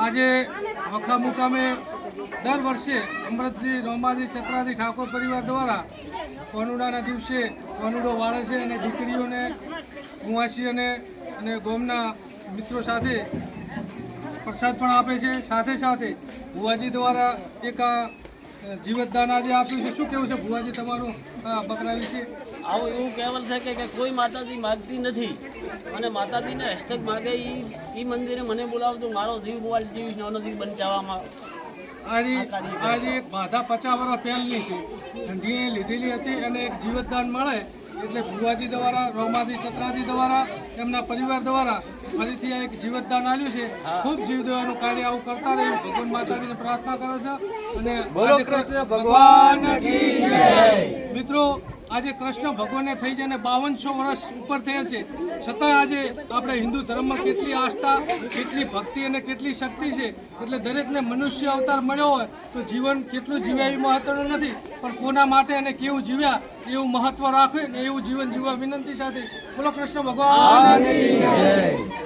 આજે વખા મુકામે દર વર્ષે અમૃતજી રોમાજી ચતરાજી ઠાકોર પરિવાર દ્વારા કોનુડાના દિવસે કોનુડો વાળે છે અને દીકરીઓને કુંવાસીઓને અને ગામના મિત્રો સાથે પ્રસાદ પણ આપે છે। સાથે સાથે ભુવાજી દ્વારા એક જીવતદાન આજે આપ્યું છે। શું કહેવું છે ભુવાજી તમારું બકરા વિશે? આવું એવું કહેવલ છે કે કોઈ માતાજી માગતી નથી અને માતાજીને હસ્તક માગે એ મંદિરે મને બોલાવતું મારો જીવ બોવાલ જીવ નાનો જીવ બચાવવામાં આજે એક બાધા 50 વર્ષ પહેલની છે જે લીધેલી હતી અને એક જીવતદાન મળે એટલે ભુવાજી દ્વારા રોમાજી ચતરાજી દ્વારા એમના પરિવાર દ્વારા ફરીથી આ એક જીવતદાન આવ્યું છે। ખૂબ જીવદયાનું કાર્ય આવું કરતા રહ્યું ભગવાન માતાજીને પ્રાર્થના કરો છો અને બોલો કૃષ્ણ ભગવાન કી જય। મિત્રો આજે કૃષ્ણ ભગવાનને થઈ જઈને 5200 વર્ષ ઉપર થયા છે છતાં આજે આપણે હિન્દુ ધર્મમાં કેટલી આસ્થા કેટલી ભક્તિ અને કેટલી શક્તિ છે એટલે દરેકને મનુષ્ય અવતાર મળ્યો હોય તો જીવન કેટલું જીવ્યા એ મહત્વનું નથી પણ કોના માટે અને કેવું જીવ્યા એવું મહત્વ રાખે ને એવું જીવન જીવવા વિનંતી સાથે બોલો કૃષ્ણ ભગવાન કી જય।